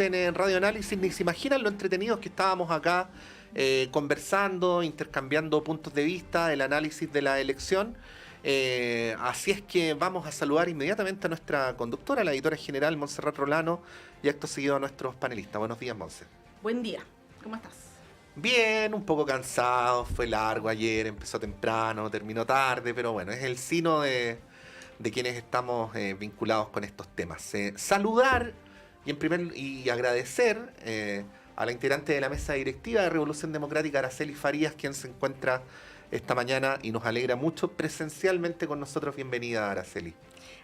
en Radio Análisis, ni se imaginan lo entretenidos que estábamos acá conversando, intercambiando puntos de vista, el análisis de la elección. Así es que vamos a saludar inmediatamente a nuestra conductora, la editora general Montserrat Rolano, y acto seguido a nuestros panelistas. Buenos días, Monse. Buen día, ¿cómo estás? Bien, un poco cansado, fue largo ayer, empezó temprano, terminó tarde, pero bueno, es el sino de quienes estamos vinculados con estos temas. Saludar y agradecer a la integrante de la mesa directiva de Revolución Democrática, Araceli Farías, quien se encuentra esta mañana y nos alegra mucho presencialmente con nosotros. Bienvenida, Araceli.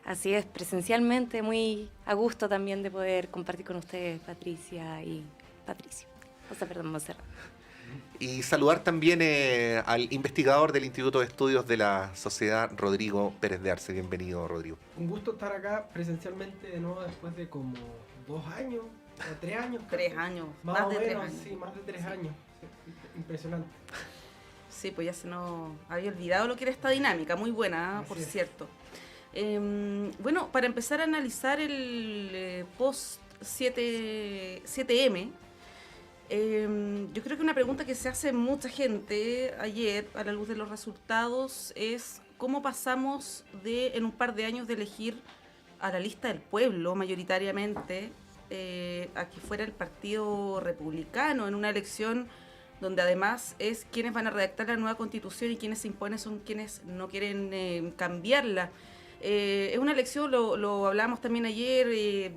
Así es, presencialmente, muy a gusto también de poder compartir con ustedes, Patricia y Patricio. O sea, perdón, Monserrat. Y saludar también al investigador del Instituto de Estudios de la Sociedad, Rodrigo Pérez de Arce. Bienvenido, Rodrigo. Un gusto estar acá presencialmente de nuevo después de como 2 años, o 3 años. 3 años, más de 3 años. Sí, más de 3 años. Sí, impresionante. Sí, pues ya se nos había olvidado lo que era esta dinámica, muy buena, por cierto. Bueno, para empezar a analizar el post 7M, yo creo que una pregunta que se hace mucha gente ayer a la luz de los resultados es cómo pasamos en un par de años de elegir a la lista del pueblo mayoritariamente a que fuera el Partido Republicano en una elección donde además es quienes van a redactar la nueva constitución y quienes se imponen son quienes no quieren cambiarla. Es una elección, lo hablamos también ayer,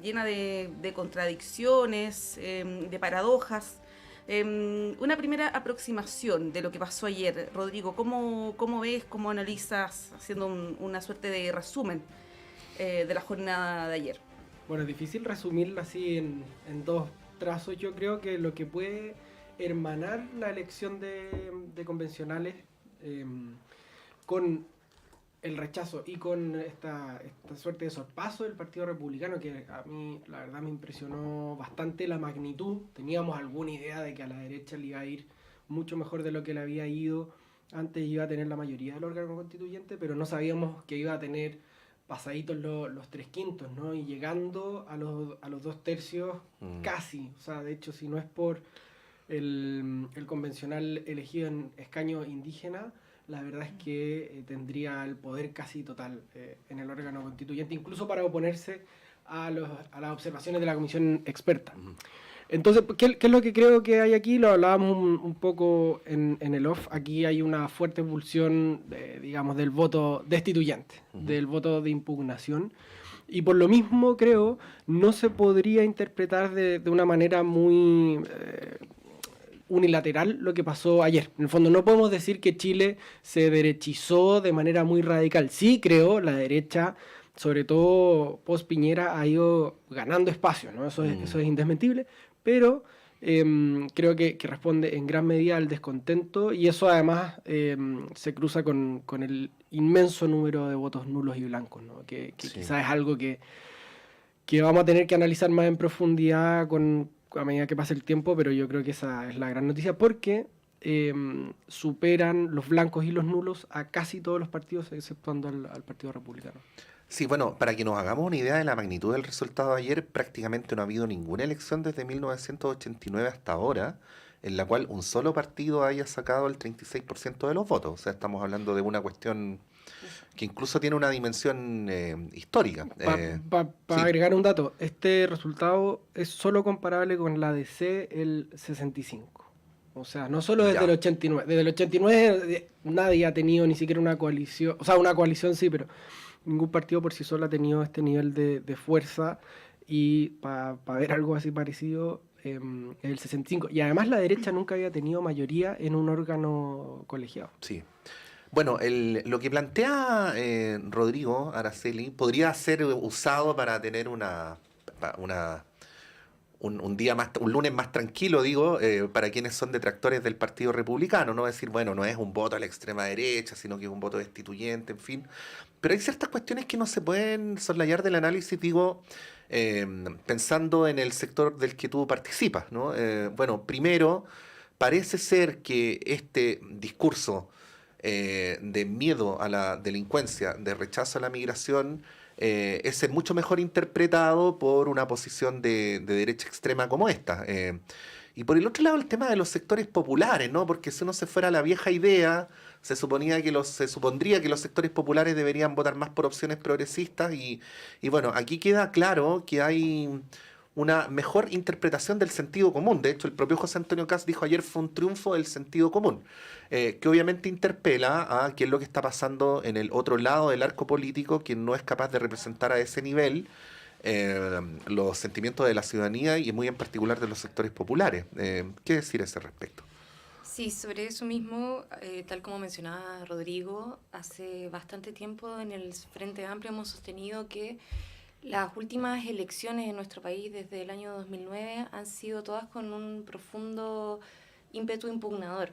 llena de contradicciones, de paradojas. Una primera aproximación de lo que pasó ayer. Rodrigo, ¿cómo ves, cómo analizas, haciendo una suerte de resumen de la jornada de ayer? Bueno, es difícil resumirla así en 2 trazos. Yo creo que lo que puede hermanar la elección de convencionales con el rechazo y con esta suerte de sorpaso del Partido Republicano, que a mí la verdad me impresionó bastante la magnitud. Teníamos alguna idea de que a la derecha le iba a ir mucho mejor de lo que le había ido. Antes iba a tener la mayoría del órgano constituyente, pero no sabíamos que iba a tener pasaditos los 3/5, ¿no? Y llegando a los 2/3 casi. O sea, de hecho, si no es por el convencional elegido en escaño indígena, la verdad es que tendría el poder casi total en el órgano constituyente, incluso para oponerse a las observaciones de la comisión experta. Entonces, ¿qué es lo que creo que hay aquí? Lo hablábamos un poco en el off. Aquí hay una fuerte expulsión, digamos, del voto destituyente, del voto de impugnación. Y por lo mismo, creo, no se podría interpretar de una manera muy unilateral lo que pasó ayer. En el fondo no podemos decir que Chile se derechizó de manera muy radical. Sí, creo, la derecha, sobre todo post Piñera, ha ido ganando espacio, ¿no? Eso es indesmentible, pero creo que responde en gran medida al descontento, y eso además se cruza con el inmenso número de votos nulos y blancos, ¿no? Que sí, quizás es algo que vamos a tener que analizar más en profundidad a medida que pase el tiempo, pero yo creo que esa es la gran noticia, porque superan los blancos y los nulos a casi todos los partidos, exceptuando al Partido Republicano. Sí, bueno, para que nos hagamos una idea de la magnitud del resultado de ayer, prácticamente no ha habido ninguna elección desde 1989 hasta ahora en la cual un solo partido haya sacado el 36% de los votos. O sea, estamos hablando de una cuestión que incluso tiene una dimensión histórica. Para agregar un dato, este resultado es solo comparable con la DC el 65. O sea, no solo desde el 89. Desde el 89 nadie ha tenido ni siquiera una coalición. O sea, una coalición sí, pero ningún partido por sí solo ha tenido este nivel de fuerza. Y para ver algo así parecido, el 65. Y además la derecha nunca había tenido mayoría en un órgano colegiado. Sí. Bueno, lo que plantea Rodrigo Araceli podría ser usado para tener un lunes más tranquilo, digo, para quienes son detractores del Partido Republicano, no decir, bueno, no es un voto a la extrema derecha, sino que es un voto destituyente, en fin. Pero hay ciertas cuestiones que no se pueden soslayar del análisis, digo, pensando en el sector del que tú participas, ¿no? Bueno, primero, parece ser que este discurso de miedo a la delincuencia, de rechazo a la migración, es ser mucho mejor interpretado por una posición de derecha extrema como esta. Y por el otro lado, el tema de los sectores populares, ¿no? Porque si uno se fuera a la vieja idea, se supondría que los sectores populares deberían votar más por opciones progresistas y bueno, aquí queda claro que hay una mejor interpretación del sentido común. De hecho, el propio José Antonio Kast dijo ayer fue un triunfo del sentido común, que obviamente interpela a qué es lo que está pasando en el otro lado del arco político, que no es capaz de representar a ese nivel los sentimientos de la ciudadanía y muy en particular de los sectores populares. ¿Qué decir a ese respecto? Sí, sobre eso mismo, tal como mencionaba Rodrigo, hace bastante tiempo en el Frente Amplio hemos sostenido que las últimas elecciones en nuestro país desde el año 2009 han sido todas con un profundo ímpetu impugnador.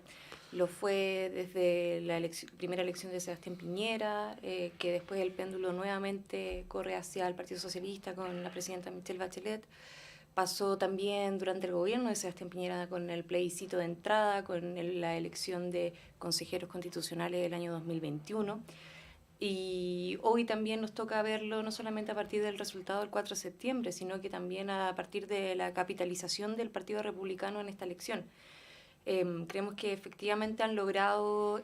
Lo fue desde la primera elección de Sebastián Piñera, que después el péndulo nuevamente corre hacia el Partido Socialista con la presidenta Michelle Bachelet. Pasó también durante el gobierno de Sebastián Piñera con el plebiscito de entrada, con la elección de consejeros constitucionales del año 2021. Y hoy también nos toca verlo no solamente a partir del resultado del 4 de septiembre, sino que también a partir de la capitalización del Partido Republicano en esta elección. Creemos que efectivamente han logrado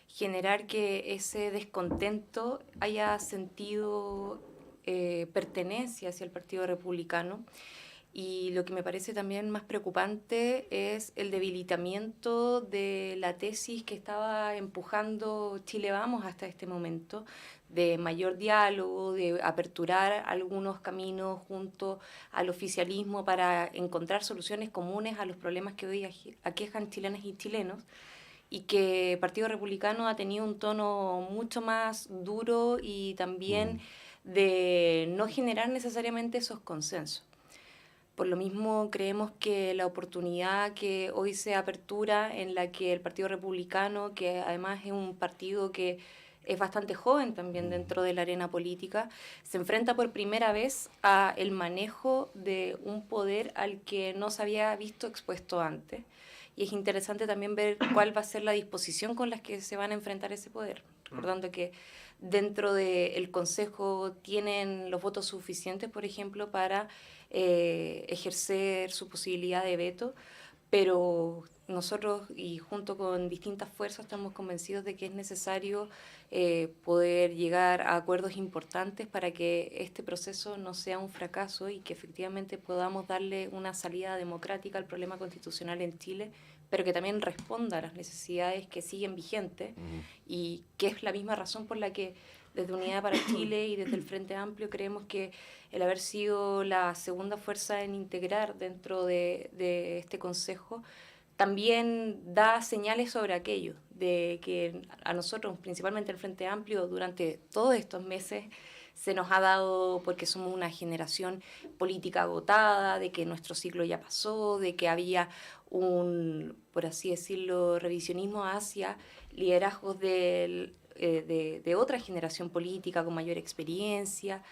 generar que ese descontento haya sentido pertenencia hacia el Partido Republicano. Y lo que me parece también más preocupante es el debilitamiento de la tesis que estaba empujando Chile Vamos hasta este momento, de mayor diálogo, de aperturar algunos caminos junto al oficialismo para encontrar soluciones comunes a los problemas que hoy aquejan chilenas y chilenos, y que el Partido Republicano ha tenido un tono mucho más duro y también de no generar necesariamente esos consensos. Por lo mismo, creemos que la oportunidad que hoy se apertura, en la que el Partido Republicano, que además es un partido que es bastante joven también dentro de la arena política, se enfrenta por primera vez a el manejo de un poder al que no se había visto expuesto antes. Y es interesante también ver cuál va a ser la disposición con la que se van a enfrentar ese poder. Recordando que dentro del Consejo tienen los votos suficientes, por ejemplo, para ejercer su posibilidad de veto, pero nosotros y junto con distintas fuerzas estamos convencidos de que es necesario poder llegar a acuerdos importantes para que este proceso no sea un fracaso y que efectivamente podamos darle una salida democrática al problema constitucional en Chile, pero que también responda a las necesidades que siguen vigentes y que es la misma razón por la que desde Unidad para Chile y desde el Frente Amplio creemos que el haber sido la segunda fuerza en integrar dentro de este Consejo también da señales sobre aquello, de que a nosotros, principalmente el Frente Amplio, durante todos estos meses se nos ha dado, porque somos una generación política agotada, de que nuestro ciclo ya pasó, de que había un, por así decirlo, revisionismo hacia liderazgos de otra generación política con mayor experiencia,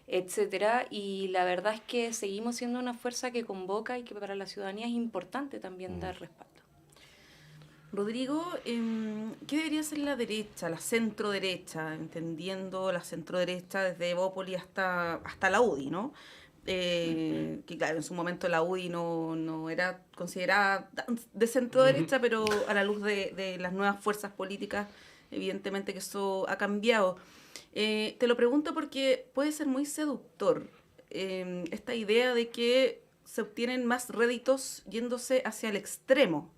etcétera, y la verdad es que seguimos siendo una fuerza que convoca y que para la ciudadanía es importante también dar respaldo. Rodrigo, ¿qué debería ser la derecha, la centro-derecha, entendiendo la centro-derecha desde Evópoli hasta la UDI, ¿no? Que claro, en su momento la UDI no era considerada de centro-derecha, pero a la luz de las nuevas fuerzas políticas, evidentemente que eso ha cambiado. Te lo pregunto porque puede ser muy seductor esta idea de que se obtienen más réditos yéndose hacia el extremo.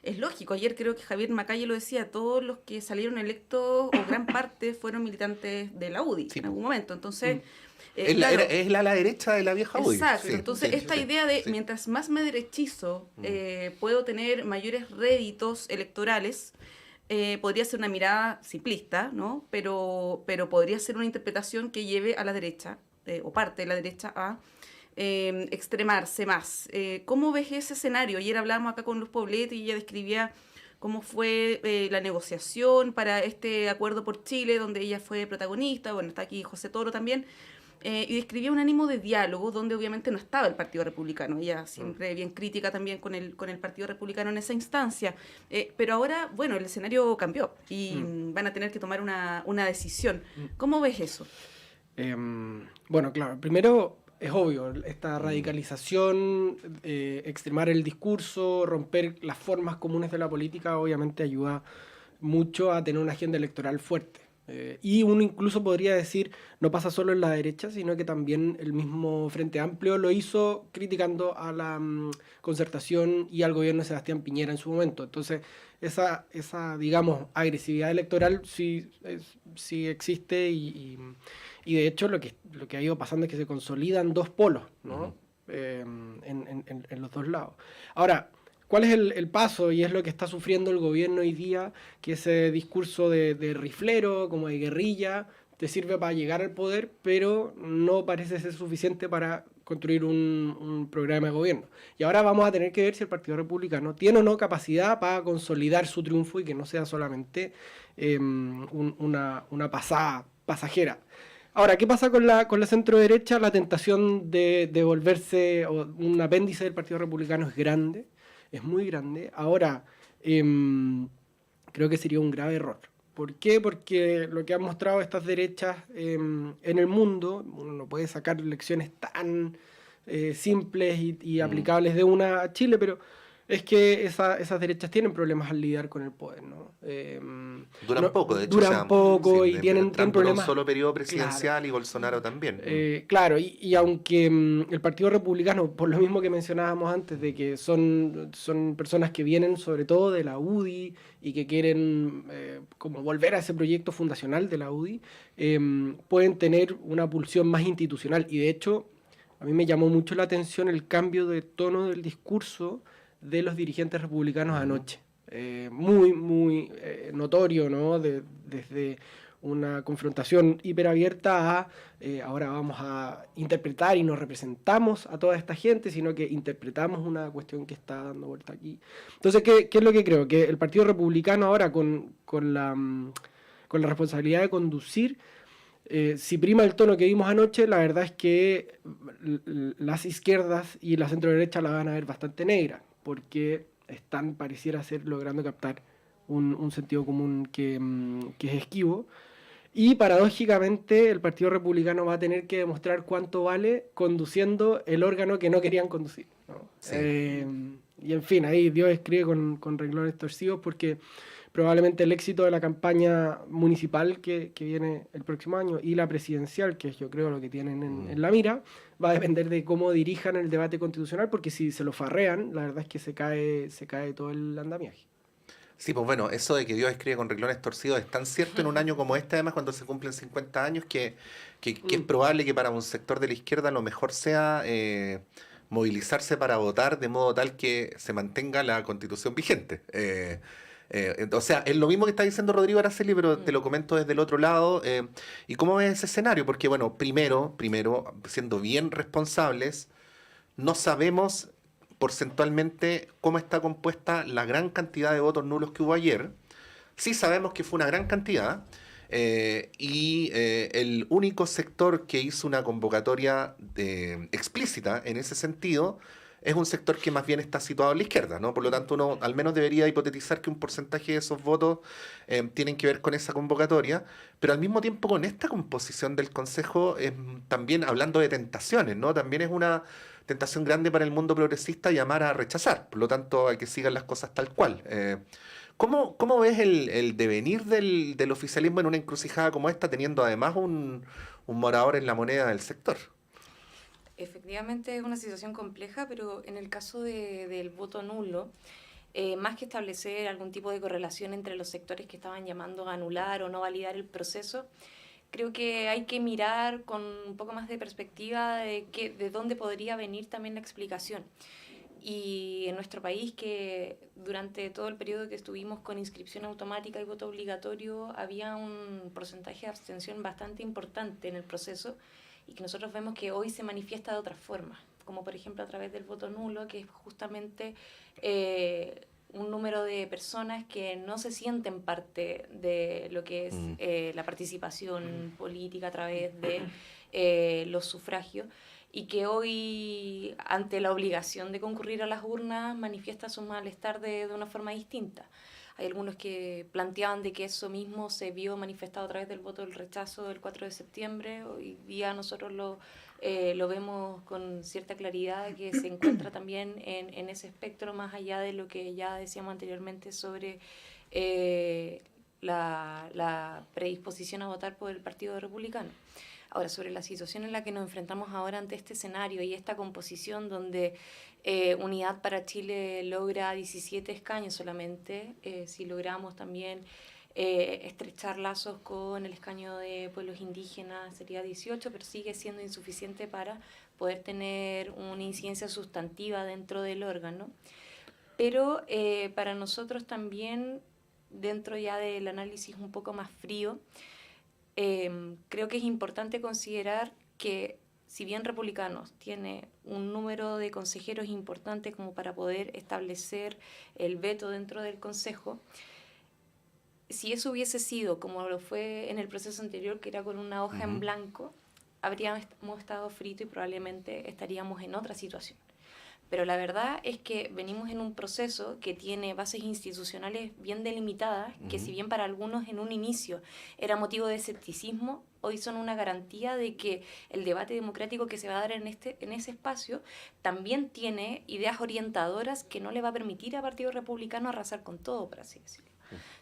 Es lógico, ayer creo que Javier Macalle lo decía, todos los que salieron electos, o gran parte, fueron militantes de la UDI en algún momento. Entonces, es la ala derecha de la vieja UDI. Exacto, entonces esta idea de mientras más me derechizo, puedo tener mayores réditos electorales. Podría ser una mirada simplista, ¿no? Pero podría ser una interpretación que lleve a la derecha, o parte de la derecha, a extremarse más. ¿Cómo ves ese escenario? Ayer hablábamos acá con Luz Poblete y ella describía cómo fue la negociación para este acuerdo por Chile, donde ella fue protagonista. Bueno, está aquí José Toro también. y describía un ánimo de diálogo donde obviamente no estaba el Partido Republicano. Ella siempre bien crítica también con el Partido Republicano en esa instancia. Pero ahora, bueno, el escenario cambió y van a tener que tomar una decisión. ¿Cómo ves eso? Bueno, claro, primero es obvio, esta radicalización, extremar el discurso, romper las formas comunes de la política, obviamente ayuda mucho a tener una agenda electoral fuerte. Y uno incluso podría decir, no pasa solo en la derecha, sino que también el mismo Frente Amplio lo hizo criticando a la Concertación y al gobierno de Sebastián Piñera en su momento. Entonces, esa digamos, agresividad electoral sí existe y de hecho lo que ha ido pasando es que se consolidan dos polos, ¿no? En los dos lados. Ahora, ¿cuál es el paso? Y es lo que está sufriendo el gobierno hoy día, que ese discurso de riflero, como de guerrilla, te sirve para llegar al poder, pero no parece ser suficiente para construir un programa de gobierno. Y ahora vamos a tener que ver si el Partido Republicano tiene o no capacidad para consolidar su triunfo y que no sea solamente una pasada pasajera. Ahora, ¿qué pasa con la centro derecha? La tentación de volverse un apéndice del Partido Republicano es grande. Es muy grande. Ahora, creo que sería un grave error. ¿Por qué? Porque lo que han mostrado estas derechas en el mundo, uno no puede sacar lecciones tan simples y aplicables de una a Chile, pero es que esas derechas tienen problemas al lidiar con el poder, ¿no? Duran poco, de hecho. Duran poco y tienen problemas. Un solo periodo presidencial, claro. Y Bolsonaro también. Claro, y aunque el Partido Republicano, por lo mismo que mencionábamos antes, de que son personas que vienen sobre todo de la UDI y que quieren como volver a ese proyecto fundacional de la UDI, pueden tener una pulsión más institucional. Y de hecho, a mí me llamó mucho la atención el cambio de tono del discurso de los dirigentes republicanos anoche. Muy, muy notorio, ¿no? Desde una confrontación hiperabierta a ahora vamos a interpretar y nos representamos a toda esta gente, sino que interpretamos una cuestión que está dando vuelta aquí. Entonces, ¿qué es lo que creo? Que el Partido Republicano ahora con la responsabilidad de conducir, si prima el tono que vimos anoche, la verdad es que las izquierdas y la centro derecha la van a ver bastante negra, porque pareciera ser logrando captar un sentido común que es esquivo. Y paradójicamente el Partido Republicano va a tener que demostrar cuánto vale conduciendo el órgano que no querían conducir, ¿no? Sí. Y en fin, ahí Dios escribe con renglones torcidos, porque probablemente el éxito de la campaña municipal que viene el próximo año y la presidencial, que es yo creo lo que tienen en la mira, va a depender de cómo dirijan el debate constitucional, porque si se lo farrean, la verdad es que se cae todo el andamiaje. Sí, pues bueno, eso de que Dios escribe con renglones torcidos es tan cierto en un año como este, además cuando se cumplen 50 años, que es probable que para un sector de la izquierda lo mejor sea movilizarse para votar de modo tal que se mantenga la Constitución vigente. O sea, es lo mismo que está diciendo Rodrigo Araceli, pero te lo comento desde el otro lado. ¿Y cómo ves ese escenario? Porque, bueno, primero, siendo bien responsables, no sabemos porcentualmente cómo está compuesta la gran cantidad de votos nulos que hubo ayer. Sí sabemos que fue una gran cantidad. El único sector que hizo una convocatoria explícita en ese sentido es un sector que más bien está situado a la izquierda, ¿no? Por lo tanto, uno al menos debería hipotetizar que un porcentaje de esos votos tienen que ver con esa convocatoria, pero al mismo tiempo con esta composición del Consejo, también hablando de tentaciones, ¿no? También es una tentación grande para el mundo progresista llamar a rechazar, por lo tanto hay que sigan las cosas tal cual. ¿Cómo ves el devenir del oficialismo en una encrucijada como esta, teniendo además un morador en la moneda del sector? Efectivamente es una situación compleja, pero en el caso del voto nulo, más que establecer algún tipo de correlación entre los sectores que estaban llamando a anular o no validar el proceso, creo que hay que mirar con un poco más de perspectiva de dónde podría venir también la explicación. Y en nuestro país, que durante todo el periodo que estuvimos con inscripción automática y voto obligatorio, había un porcentaje de abstención bastante importante en el proceso, y que nosotros vemos que hoy se manifiesta de otra forma, como por ejemplo a través del voto nulo, que es justamente un número de personas que no se sienten parte de lo que es la participación política a través de los sufragios, y que hoy, ante la obligación de concurrir a las urnas, manifiesta su malestar de una forma distinta. Hay algunos que planteaban de que eso mismo se vio manifestado a través del voto del rechazo del 4 de septiembre. Hoy día nosotros lo vemos con cierta claridad, que se encuentra también en ese espectro, más allá de lo que ya decíamos anteriormente sobre la predisposición a votar por el Partido Republicano. Ahora, sobre la situación en la que nos enfrentamos ahora ante este escenario y esta composición donde Unidad para Chile logra 17 escaños solamente, si logramos también estrechar lazos con el escaño de pueblos indígenas sería 18, pero sigue siendo insuficiente para poder tener una incidencia sustantiva dentro del órgano. Pero para nosotros también, dentro ya del análisis un poco más frío, creo que es importante considerar que si bien Republicanos tiene un número de consejeros importante como para poder establecer el veto dentro del Consejo, si eso hubiese sido como lo fue en el proceso anterior, que era con una hoja en blanco, habríamos estado fritos y probablemente estaríamos en otra situación. Pero la verdad es que venimos en un proceso que tiene bases institucionales bien delimitadas, que si bien para algunos en un inicio era motivo de escepticismo, hoy son una garantía de que el debate democrático que se va a dar en ese espacio también tiene ideas orientadoras que no le va a permitir al Partido Republicano arrasar con todo, por así decirlo.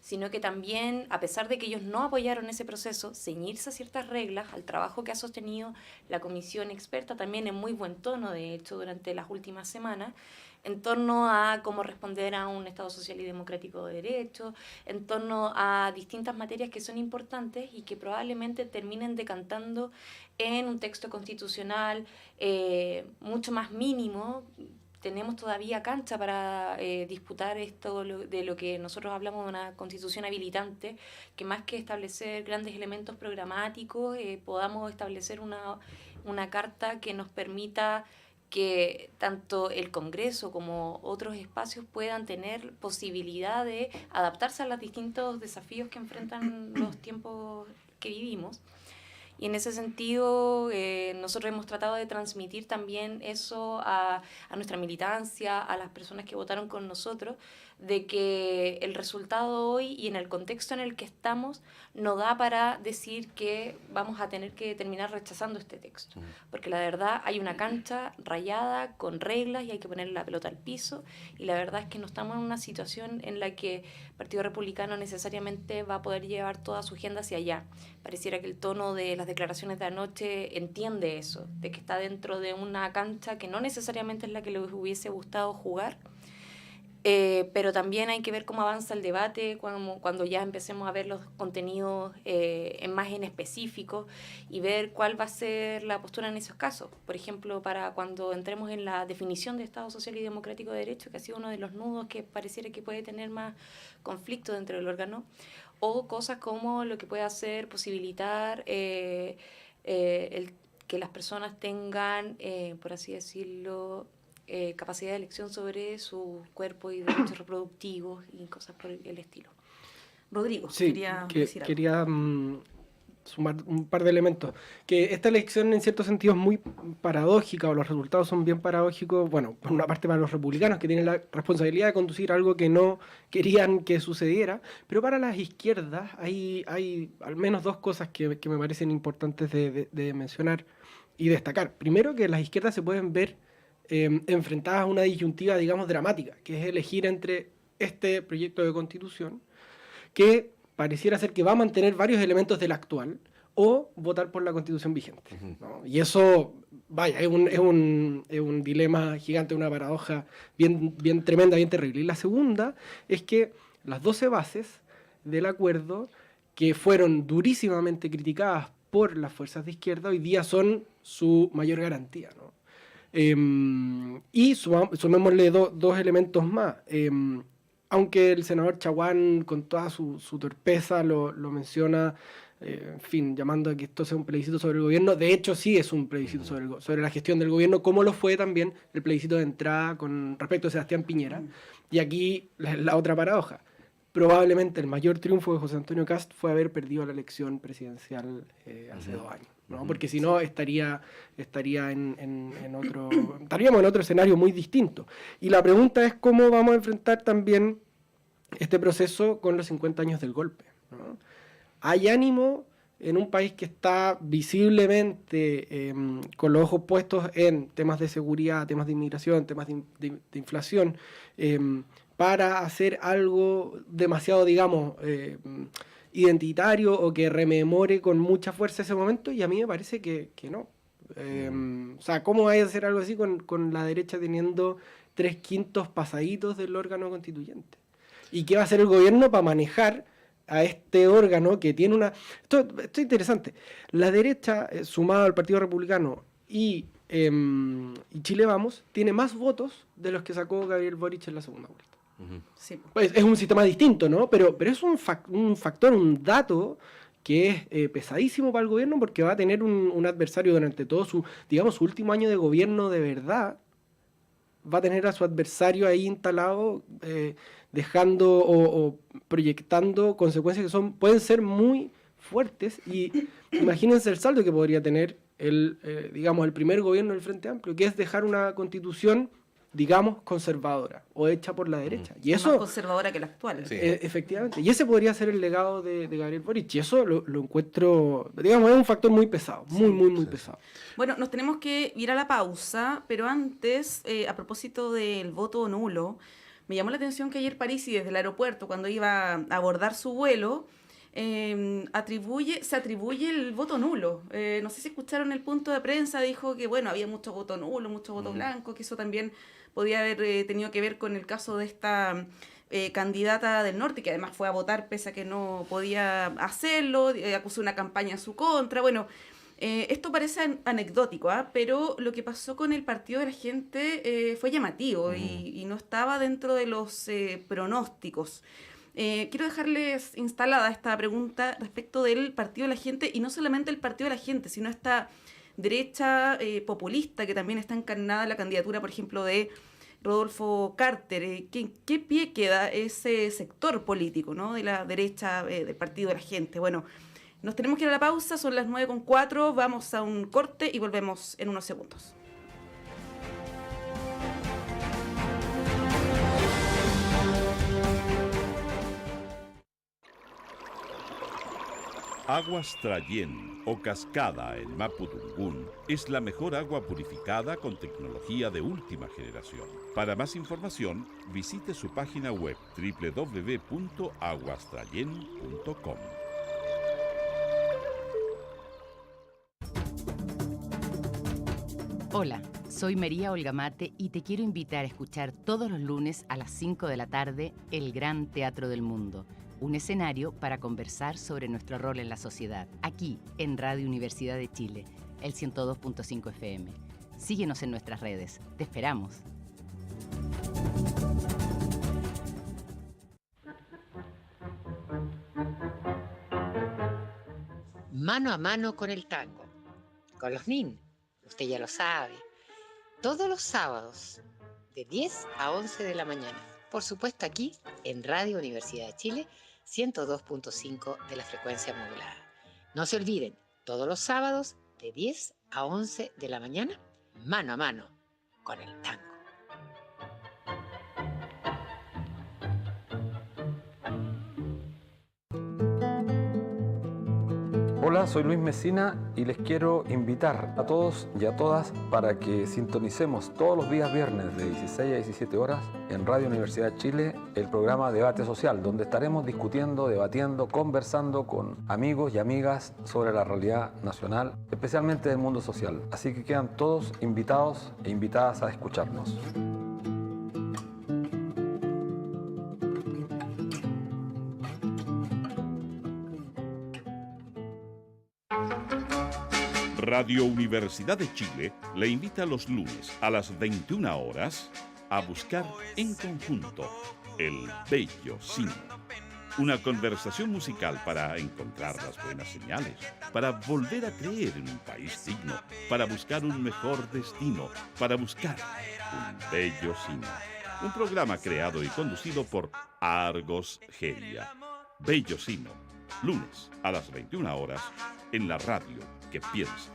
Sino que también, a pesar de que ellos no apoyaron ese proceso, ceñirse a ciertas reglas, al trabajo que ha sostenido la comisión experta, también en muy buen tono, de hecho, durante las últimas semanas, en torno a cómo responder a un Estado social y democrático de derecho, en torno a distintas materias que son importantes y que probablemente terminen decantando en un texto constitucional mucho más mínimo. Tenemos todavía cancha para disputar esto de lo que nosotros hablamos de una constitución habilitante, que más que establecer grandes elementos programáticos, podamos establecer una carta que nos permita que tanto el Congreso como otros espacios puedan tener posibilidad de adaptarse a los distintos desafíos que enfrentan los tiempos que vivimos. Y en ese sentido, nosotros hemos tratado de transmitir también eso a nuestra militancia, a las personas que votaron con nosotros, de que el resultado hoy y en el contexto en el que estamos no da para decir que vamos a tener que terminar rechazando este texto. Porque la verdad hay una cancha rayada con reglas y hay que poner la pelota al piso. Y la verdad es que no estamos en una situación en la que el Partido Republicano necesariamente va a poder llevar toda su agenda hacia allá. Pareciera que el tono de las declaraciones de anoche entiende eso, de que está dentro de una cancha que no necesariamente es la que les hubiese gustado jugar. Pero también hay que ver cómo avanza el debate cuando ya empecemos a ver los contenidos más en específico y ver cuál va a ser la postura en esos casos. Por ejemplo, para cuando entremos en la definición de Estado Social y Democrático de Derecho, que ha sido uno de los nudos que pareciera que puede tener más conflicto dentro del órgano, o cosas como lo que puede hacer posibilitar que las personas tengan, por así decirlo, capacidad de elección sobre su cuerpo y derechos reproductivos y cosas por el estilo. Rodrigo, sí, quería decir algo. Quería sumar un par de elementos. Que esta elección en cierto sentido es muy paradójica, o los resultados son bien paradójicos, bueno, por una parte para los republicanos, que tienen la responsabilidad de conducir algo que no querían que sucediera, pero para las izquierdas hay al menos dos cosas que me parecen importantes de mencionar y destacar. Primero, que las izquierdas se pueden ver enfrentadas a una disyuntiva, digamos, dramática, que es elegir entre este proyecto de constitución, que pareciera ser que va a mantener varios elementos del actual, o votar por la constitución vigente, ¿no? Y eso, vaya, es un dilema gigante, una paradoja bien tremenda, bien terrible. Y la segunda es que las 12 bases del acuerdo, que fueron durísimamente criticadas por las fuerzas de izquierda, hoy día son su mayor garantía, ¿no? Y sumémosle dos elementos más. Aunque el senador Chaguán, con toda su torpeza, lo menciona, en fin, llamando a que esto sea un plebiscito sobre el gobierno, de hecho sí es un plebiscito sobre la gestión del gobierno, como lo fue también el plebiscito de entrada con respecto a Sebastián Piñera. Y aquí la otra paradoja. Probablemente el mayor triunfo de José Antonio Kast fue haber perdido la elección presidencial hace 2 años. ¿no? Porque si no estaríamos en otro escenario muy distinto. Y la pregunta es cómo vamos a enfrentar también este proceso con los 50 años del golpe, ¿no? Hay ánimo en un país que está visiblemente con los ojos puestos en temas de seguridad, temas de inmigración, temas de inflación, para hacer algo demasiado, digamos, identitario o que rememore con mucha fuerza ese momento, y a mí me parece que no. O sea, ¿cómo hay a hacer algo así con la derecha teniendo 3/5 pasaditos del órgano constituyente? ¿Y qué va a hacer el gobierno para manejar a este órgano que tiene una... Esto es interesante. La derecha, sumado al Partido Republicano y Chile Vamos, tiene más votos de los que sacó Gabriel Boric en la segunda vuelta. Sí. Pues es un sistema distinto, ¿no? Pero es un factor, un dato que es pesadísimo para el gobierno, porque va a tener un adversario durante todo su último año de gobierno de verdad. Va a tener a su adversario ahí instalado, dejando o proyectando consecuencias que pueden ser muy fuertes. Y imagínense el saldo que podría tener el primer gobierno del Frente Amplio, que es dejar una constitución, digamos, conservadora o hecha por la derecha. Y eso, más conservadora que la actual. Sí. Efectivamente. Y ese podría ser el legado de Gabriel Boric. Y eso lo encuentro, digamos, es un factor muy pesado, muy pesado. Bueno, nos tenemos que ir a la pausa, pero antes, a propósito del voto nulo, me llamó la atención que ayer Parisi, desde el aeropuerto, cuando iba a abordar su vuelo, se atribuye el voto nulo. No sé si escucharon el punto de prensa, dijo que bueno, había mucho voto nulo, mucho voto blanco, que eso también podía haber tenido que ver con el caso de esta candidata del norte, que además fue a votar pese a que no podía hacerlo, acusó una campaña en su contra. Bueno, esto parece anecdótico, pero lo que pasó con el Partido de la Gente fue llamativo y no estaba dentro de los pronósticos. Quiero dejarles instalada esta pregunta respecto del Partido de la Gente, y no solamente el Partido de la Gente, sino esta derecha populista que también está encarnada en la candidatura, por ejemplo, de Rodolfo Carter. ¿Qué pie queda ese sector político, ¿no?, de la derecha del Partido de la Gente? Bueno, nos tenemos que ir a la pausa, son las 9:04, vamos a un corte y volvemos en unos segundos. Aguas Trayén o Cascada en Mapudungún es la mejor agua purificada con tecnología de última generación. Para más información, visite su página web www.aguastrayen.com. Hola, soy María Olga Mate y te quiero invitar a escuchar todos los lunes a las 5 de la tarde El Gran Teatro del Mundo, un escenario para conversar sobre nuestro rol en la sociedad, aquí en Radio Universidad de Chile, el 102.5 FM. Síguenos en nuestras redes, te esperamos. Mano a mano con el tango, con los NIN. Usted ya lo sabe, todos los sábados de 10 a 11 de la mañana, por supuesto aquí en Radio Universidad de Chile, 102.5 de la frecuencia modulada. No se olviden, todos los sábados de 10 a 11 de la mañana, mano a mano con el tango. Hola, soy Luis Mesina y les quiero invitar a todos y a todas para que sintonicemos todos los días viernes de 16 a 17 horas en Radio Universidad de Chile el programa Debate Social, donde estaremos discutiendo, debatiendo, conversando con amigos y amigas sobre la realidad nacional, especialmente del mundo social. Así que quedan todos invitados e invitadas a escucharnos. Radio Universidad de Chile le invita los lunes a las 21 horas a buscar en conjunto el Bello Cine. Una conversación musical para encontrar las buenas señales, para volver a creer en un país digno, para buscar un mejor destino, para buscar un bello cine. Un programa creado y conducido por Argos Geria. Bello Cine, Lunes a las 21 horas en la radio que piensa.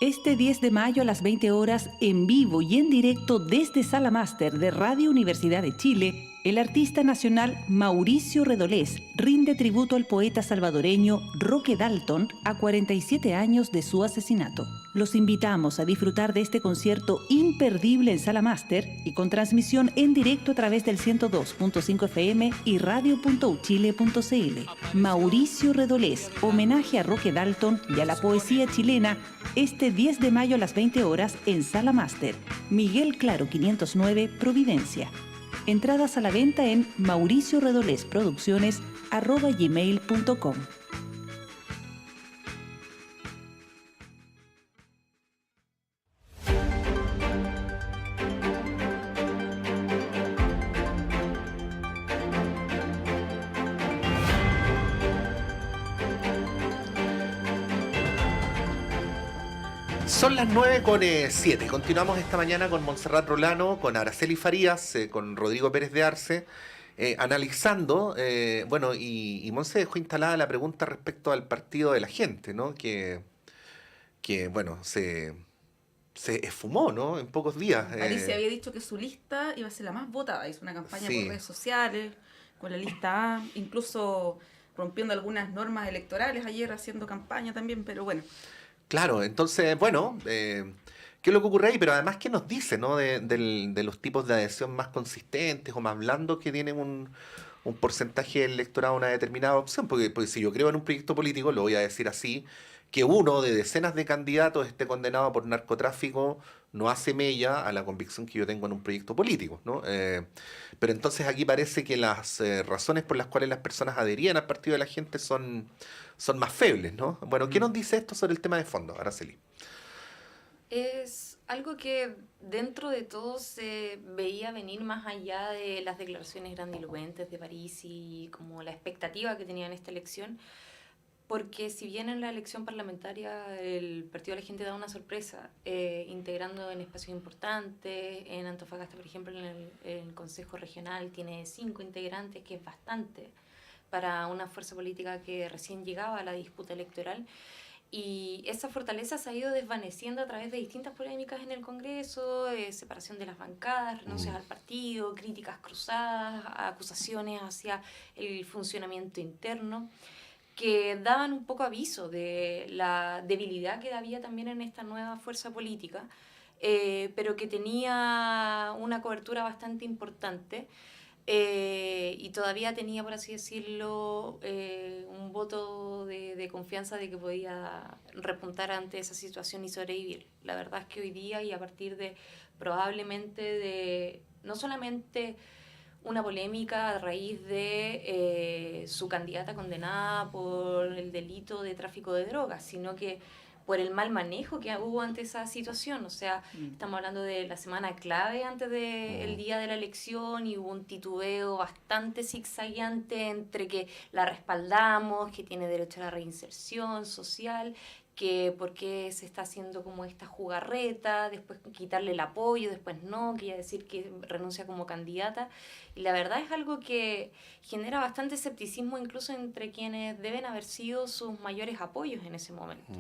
Este 10 de mayo a las 20 horas, en vivo y en directo desde Sala Máster de Radio Universidad de Chile, el artista nacional Mauricio Redolés rinde tributo al poeta salvadoreño Roque Dalton a 47 años de su asesinato. Los invitamos a disfrutar de este concierto imperdible en Sala Máster y con transmisión en directo a través del 102.5 FM y radio.uchile.cl. Mauricio Redolés, homenaje a Roque Dalton y a la poesía chilena, este 10 de mayo a las 20 horas en Sala Máster. Miguel Claro 509, Providencia. Entradas a la venta en mauricioredolesproducciones@gmail.com. Son las 9:07. Continuamos esta mañana con Montserrat Rolano, con Araceli Farías, con Rodrigo Pérez de Arce, analizando, y Monse dejó instalada la pregunta respecto al partido de la gente, ¿no? Que se esfumó, ¿no? En pocos días. Alicia había dicho que su lista iba a ser la más votada, hizo una campaña Sí. por redes sociales, con la lista A, incluso rompiendo algunas normas electorales ayer, haciendo campaña también, pero bueno. Claro, entonces, ¿qué es lo que ocurre ahí? Pero además, ¿qué nos dice, ¿no? de los tipos de adhesión más consistentes o más blandos que tienen un porcentaje del electorado a una determinada opción? Porque si yo creo en un proyecto político, lo voy a decir así, que uno de decenas de candidatos esté condenado por narcotráfico no hace mella a la convicción que yo tengo en un proyecto político, ¿no? Pero entonces aquí parece que las razones por las cuales las personas adherían al partido de la gente son más febles, ¿no? Bueno, ¿qué nos dice esto sobre el tema de fondo, Araceli? Es algo que dentro de todo se veía venir más allá de las declaraciones grandilocuentes de París y como la expectativa que tenía en esta elección, porque si bien en la elección parlamentaria el Partido de la Gente da una sorpresa, integrando en espacios importantes, en Antofagasta, por ejemplo, en el Consejo Regional tiene 5 integrantes, que es bastante para una fuerza política que recién llegaba a la disputa electoral. Y esa fortaleza se ha ido desvaneciendo a través de distintas polémicas en el Congreso, separación de las bancadas, renuncias al partido, críticas cruzadas, acusaciones hacia el funcionamiento interno, que daban un poco aviso de la debilidad que había también en esta nueva fuerza política, pero que tenía una cobertura bastante importante. Y todavía tenía, por así decirlo, un voto de confianza de que podía repuntar ante esa situación y sobrevivir. La verdad es que hoy día, y a partir de probablemente de no solamente una polémica a raíz de su candidata condenada por el delito de tráfico de drogas, sino que por el mal manejo que hubo ante esa situación. O sea, estamos hablando de la semana clave antes del día de la elección y hubo un titubeo bastante zigzagueante entre que la respaldamos, que tiene derecho a la reinserción social, que por qué se está haciendo como esta jugarreta, después quitarle el apoyo, después no, que ya decir que renuncia como candidata. Y la verdad es algo que genera bastante escepticismo incluso entre quienes deben haber sido sus mayores apoyos en ese momento.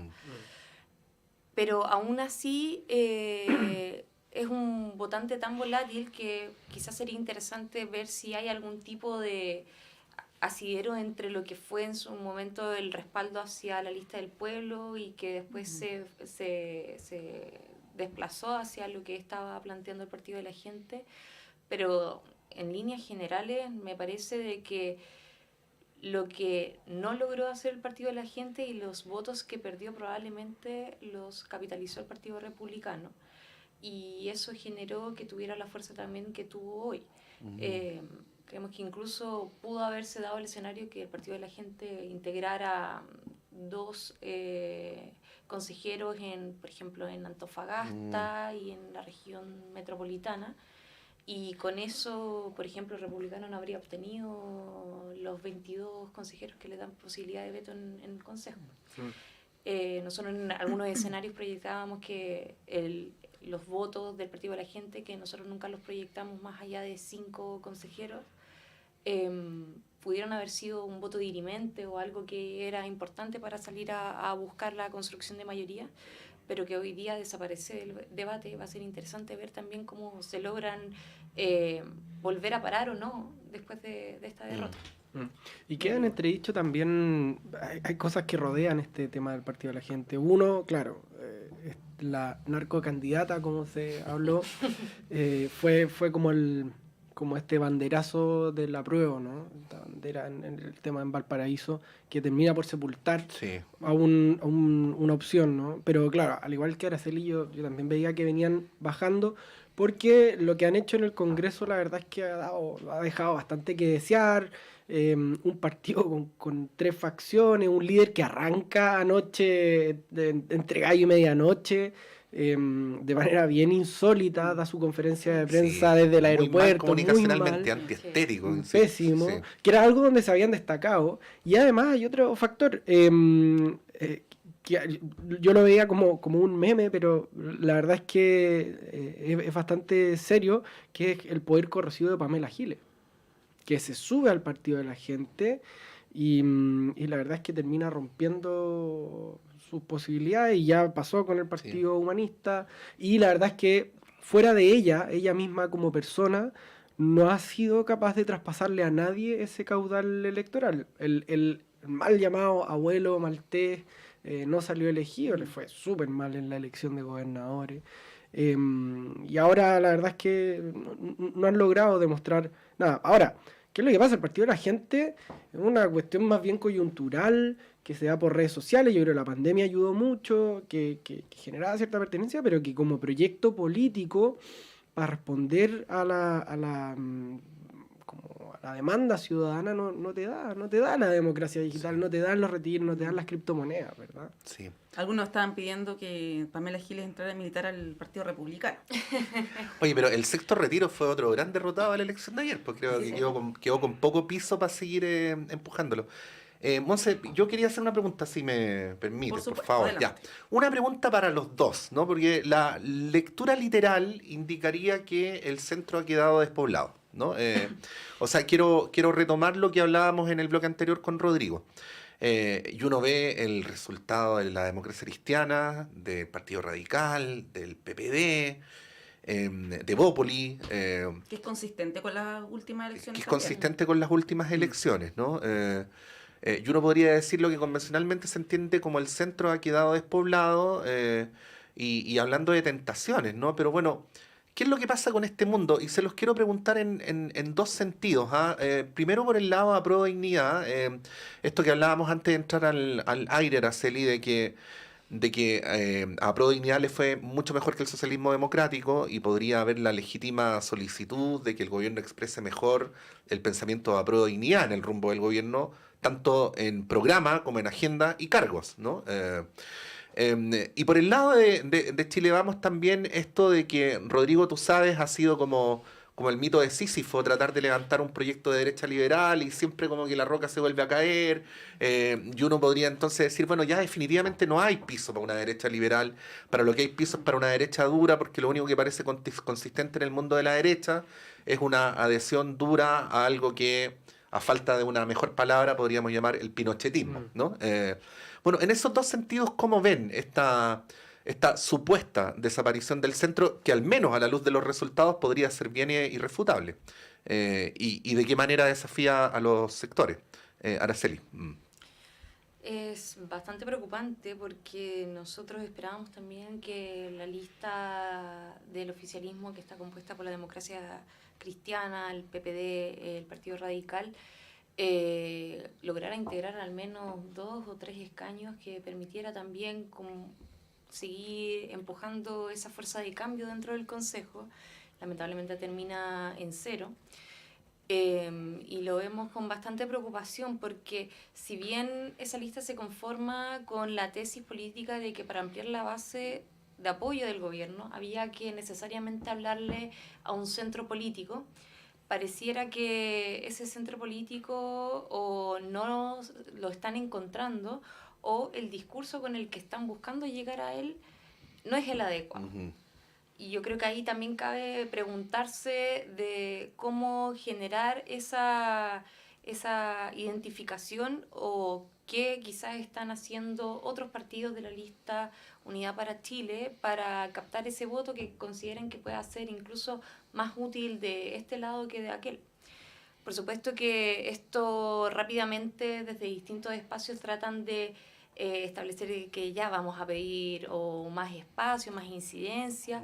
Pero aún así es un votante tan volátil que quizás sería interesante ver si hay algún tipo de asidero entre lo que fue en su momento el respaldo hacia la lista del pueblo y que después se desplazó hacia lo que estaba planteando el Partido de la Gente. Pero en líneas generales me parece de que lo que no logró hacer el Partido de la Gente y los votos que perdió probablemente los capitalizó el Partido Republicano, y eso generó que tuviera la fuerza también que tuvo hoy. Creemos que incluso pudo haberse dado el escenario que el Partido de la Gente integrara 2 consejeros, por ejemplo, en Antofagasta y en la región metropolitana. Y con eso, por ejemplo, el republicano no habría obtenido los 22 consejeros que le dan posibilidad de veto en el Consejo. Nosotros en algunos escenarios proyectábamos que los votos del Partido de la Gente, que nosotros nunca los proyectamos más allá de 5 consejeros, pudieron haber sido un voto dirimente o algo que era importante para salir a buscar la construcción de mayoría, pero que hoy día desaparece del debate. Va a ser interesante ver también cómo se logran volver a parar o no después de esta derrota. Y queda en entredicho también, hay cosas que rodean este tema del Partido de la Gente. Uno, claro, la narcocandidata, como se habló, fue como este banderazo del apruebo, ¿no? Esta bandera en el tema en Valparaíso, que termina por sepultar a una opción, ¿no? Pero claro, al igual que Araceli, yo también veía que venían bajando, porque lo que han hecho en el Congreso, la verdad es que ha dejado bastante que desear. Un partido con 3 facciones, un líder que arranca anoche entre gallo y medianoche, de manera bien insólita, da su conferencia de prensa desde el aeropuerto, comunicacionalmente antiestético, pésimo, que era algo donde se habían destacado. Y además hay otro factor, que yo lo veía como un meme, pero la verdad es que es bastante serio, que es el poder corrosivo de Pamela Giles, que se sube al Partido de la Gente y la verdad es que termina rompiendo sus posibilidades, y ya pasó con el Partido Humanista, y la verdad es que fuera de ella misma como persona, no ha sido capaz de traspasarle a nadie ese caudal electoral. El mal llamado abuelo maltés no salió elegido, le fue súper mal en la elección de gobernadores. Y ahora la verdad es que no han logrado demostrar nada. Ahora, ¿qué es lo que pasa? El Partido de la Gente es una cuestión más bien coyuntural, que se da por redes sociales. Yo creo que la pandemia ayudó mucho, que generaba cierta pertenencia, pero que como proyecto político, para responder a la demanda ciudadana, no te da la democracia digital, no te dan los retiros, no te dan las criptomonedas, ¿verdad? Sí. Algunos estaban pidiendo que Pamela Giles entrara a militar al Partido Republicano. Oye, pero el sexto retiro fue otro gran derrotado a la elección de ayer, porque creo que quedó con poco piso para seguir empujándolo. Monse, yo quería hacer una pregunta, si me permite, por favor. Adelante. Ya. Una pregunta para los dos, ¿no? Porque la lectura literal indicaría que el centro ha quedado despoblado, ¿no? O sea, quiero retomar lo que hablábamos en el bloque anterior con Rodrigo. Y uno ve el resultado de la democracia cristiana, del Partido Radical, del PPD, de Bópoli. Que es consistente con las últimas elecciones. Que es consistente con las últimas elecciones, ¿no? Y uno podría decir lo que convencionalmente se entiende como el centro ha quedado despoblado, y hablando de tentaciones, ¿no? Pero bueno, ¿qué es lo que pasa con este mundo? Y se los quiero preguntar en dos sentidos, ¿ah? Primero, por el lado de Apruebo Dignidad, esto que hablábamos antes de entrar al aire, Araceli, de que a Apruebo Dignidad le fue mucho mejor que el socialismo democrático, y podría haber la legítima solicitud de que el gobierno exprese mejor el pensamiento de Apruebo Dignidad en el rumbo del gobierno, tanto en programa como en agenda y cargos, ¿no? Y por el lado de Chile Vamos también, esto de que, Rodrigo, tú sabes, ha sido como el mito de Sísifo, tratar de levantar un proyecto de derecha liberal, y siempre como que la roca se vuelve a caer, y uno podría entonces decir, bueno, ya definitivamente no hay piso para una derecha liberal, para lo que hay piso es para una derecha dura, porque lo único que parece consistente en el mundo de la derecha es una adhesión dura a algo que, a falta de una mejor palabra, podríamos llamar el pinochetismo, ¿no? Bueno, en esos dos sentidos, ¿cómo ven esta supuesta desaparición del centro, que al menos a la luz de los resultados podría ser bien irrefutable? ¿Y de qué manera desafía a los sectores? Araceli. Es bastante preocupante, porque nosotros esperábamos también que la lista del oficialismo, que está compuesta por la democracia cristiana, el PPD, el Partido Radical, lograra integrar al menos 2 o 3 escaños que permitiera también seguir empujando esa fuerza de cambio dentro del Consejo. Lamentablemente termina en 0. Y lo vemos con bastante preocupación, porque si bien esa lista se conforma con la tesis política de que para ampliar la base de apoyo del gobierno había que necesariamente hablarle a un centro político, pareciera que ese centro político o no lo están encontrando, o el discurso con el que están buscando llegar a él no es el adecuado. Uh-huh. Y yo creo que ahí también cabe preguntarse de cómo generar esa identificación o qué quizás están haciendo otros partidos de la lista Unidad para Chile para captar ese voto que consideren que pueda ser incluso más útil de este lado que de aquel. Por supuesto que esto rápidamente desde distintos espacios tratan de establecer que ya vamos a pedir o más espacio, más incidencia,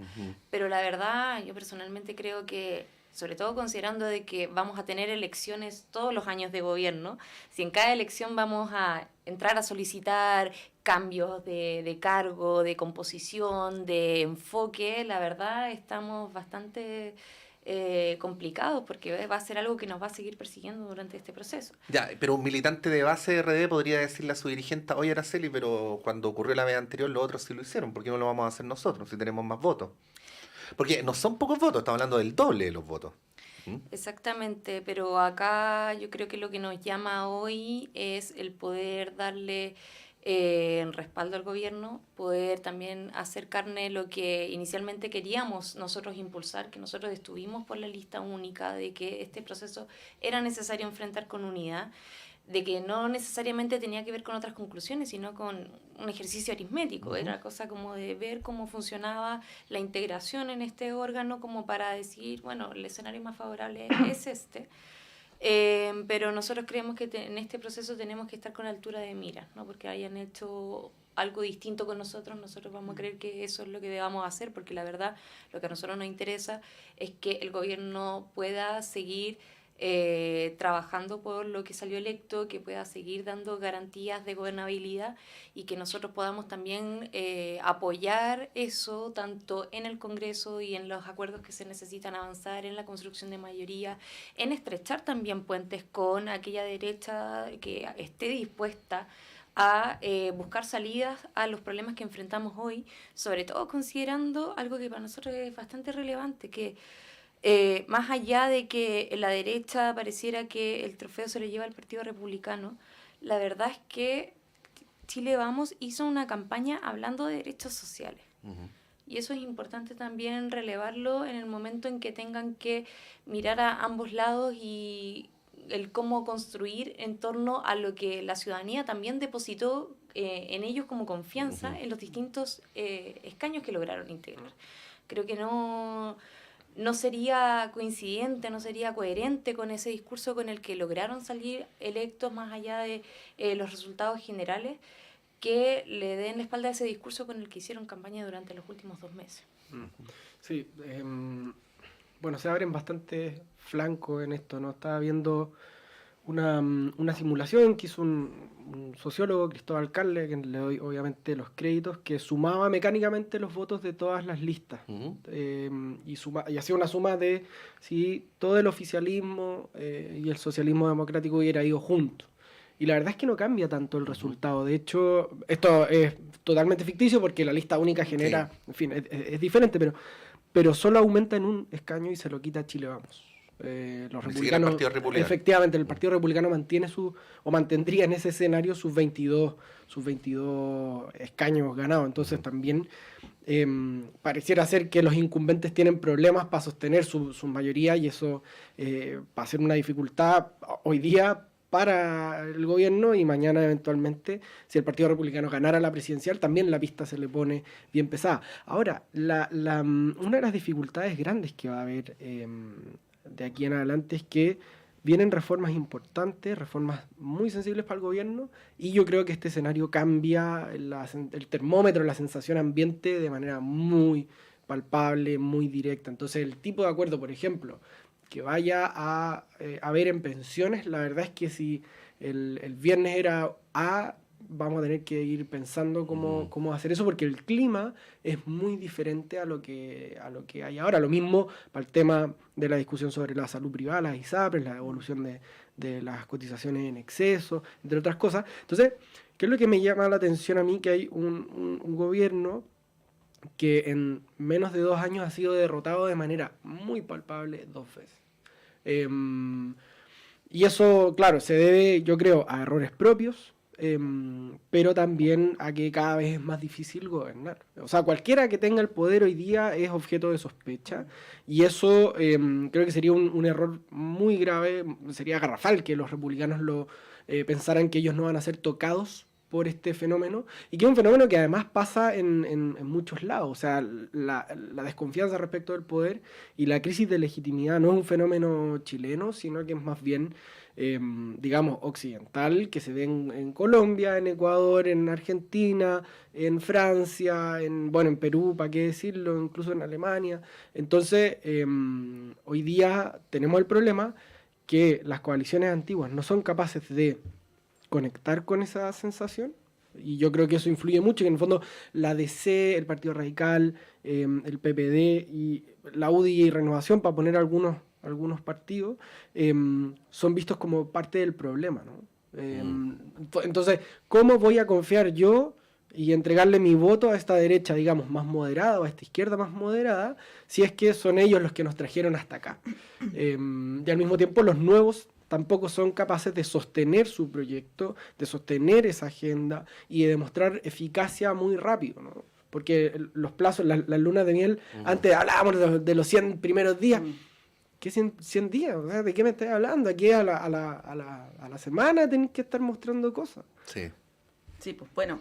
pero la verdad yo personalmente creo que, sobre todo considerando de que vamos a tener elecciones todos los años de gobierno, si en cada elección vamos a entrar a solicitar cambios de cargo, de composición, de enfoque, la verdad estamos bastante complicados porque va a ser algo que nos va a seguir persiguiendo durante este proceso. Ya, pero un militante de base de RD podría decirle a su dirigente, oye Araceli, pero cuando ocurrió la vez anterior los otros sí lo hicieron, ¿por qué no lo vamos a hacer nosotros si tenemos más votos? Porque no son pocos votos, estamos hablando del doble de los votos. Exactamente, pero acá yo creo que lo que nos llama hoy es el poder darle respaldo al gobierno, poder también hacer carne lo que inicialmente queríamos nosotros impulsar, que nosotros estuvimos por la lista única, de que este proceso era necesario enfrentar con unidad, de que no necesariamente tenía que ver con otras conclusiones, sino con un ejercicio aritmético. Era cosa como de ver cómo funcionaba la integración en este órgano, como para decir, bueno, el escenario más favorable es este. Pero nosotros creemos que en este proceso tenemos que estar con altura de mira, ¿no? Porque hayan hecho algo distinto con nosotros vamos a creer que eso es lo que debamos hacer, porque la verdad lo que a nosotros nos interesa es que el gobierno pueda seguir trabajando por lo que salió electo, que pueda seguir dando garantías de gobernabilidad y que nosotros podamos también apoyar eso tanto en el Congreso y en los acuerdos que se necesitan avanzar, en la construcción de mayoría, en estrechar también puentes con aquella derecha que esté dispuesta a buscar salidas a los problemas que enfrentamos hoy, sobre todo considerando algo que para nosotros es bastante relevante, que más allá de que en la derecha pareciera que el trofeo se lo lleva al Partido Republicano, la verdad es que Chile Vamos hizo una campaña hablando de derechos sociales. Y eso es importante también relevarlo en el momento en que tengan que mirar a ambos lados y el cómo construir en torno a lo que la ciudadanía también depositó en ellos como confianza en los distintos escaños que lograron integrar. Creo que no sería coincidente, no sería coherente con ese discurso con el que lograron salir electos, más allá de los resultados generales, que le den la espalda a ese discurso con el que hicieron campaña durante los últimos 2 meses. Sí, bueno, se abren bastante flancos en esto, ¿no? Estaba viendo una simulación que hizo un sociólogo, Cristóbal Carle, a quien le doy obviamente los créditos, que sumaba mecánicamente los votos de todas las listas. Y hacía una suma de si todo el oficialismo y el socialismo democrático hubiera ido juntos. Y la verdad es que no cambia tanto el resultado. De hecho, esto es totalmente ficticio porque la lista única genera, en fin, es diferente, pero solo aumenta en un escaño y se lo quita Chile Vamos. Los republicanos, el Partido Republicano. Efectivamente, el Partido Republicano mantendría en ese escenario sus 22 escaños ganados. Entonces también pareciera ser que los incumbentes tienen problemas para sostener su mayoría y eso va a ser una dificultad hoy día para el gobierno, y mañana eventualmente, si el Partido Republicano ganara la presidencial, también la pista se le pone bien pesada. Ahora, una de las dificultades grandes que va a haber de aquí en adelante es que vienen reformas importantes, reformas muy sensibles para el gobierno, y yo creo que este escenario cambia el termómetro, la sensación ambiente de manera muy palpable, muy directa. Entonces, el tipo de acuerdo, por ejemplo, que vaya a haber en pensiones, la verdad es que si el viernes era A, vamos a tener que ir pensando cómo hacer eso, porque el clima es muy diferente a lo que hay ahora. Lo mismo para el tema de la discusión sobre la salud privada, las ISAPRES, la evolución de las cotizaciones en exceso, entre otras cosas. Entonces, ¿qué es lo que me llama la atención a mí? Que hay un gobierno que en menos de 2 años ha sido derrotado de manera muy palpable 2 veces. Y eso, claro, se debe, yo creo, a errores propios, pero también a que cada vez es más difícil gobernar. O sea, cualquiera que tenga el poder hoy día es objeto de sospecha, y eso creo que sería un error muy grave, sería garrafal que los republicanos pensaran que ellos no van a ser tocados por este fenómeno, y que es un fenómeno que además pasa en muchos lados. O sea, la desconfianza respecto del poder y la crisis de legitimidad no es un fenómeno chileno, sino que es más bien, digamos, occidental, que se ve en Colombia, en Ecuador, en Argentina, en Francia, en Perú, para qué decirlo, incluso en Alemania. Entonces, hoy día tenemos el problema que las coaliciones antiguas no son capaces de conectar con esa sensación, y yo creo que eso influye mucho, que en el fondo la DC, el Partido Radical, el PPD y la UDI y Renovación, para poner algunos partidos, son vistos como parte del problema, ¿no? Entonces, ¿cómo voy a confiar yo y entregarle mi voto a esta derecha, digamos, más moderada, o a esta izquierda más moderada, si es que son ellos los que nos trajeron hasta acá? Y al mismo tiempo los nuevos tampoco son capaces de sostener su proyecto, de sostener esa agenda y de demostrar eficacia muy rápido, ¿no? Porque los plazos, las lunas de miel, antes hablábamos de los 100 primeros días. ¿Qué 100 días? O sea, ¿de qué me estás hablando? Aquí a la semana tenés que estar mostrando cosas. Sí. Sí, pues bueno.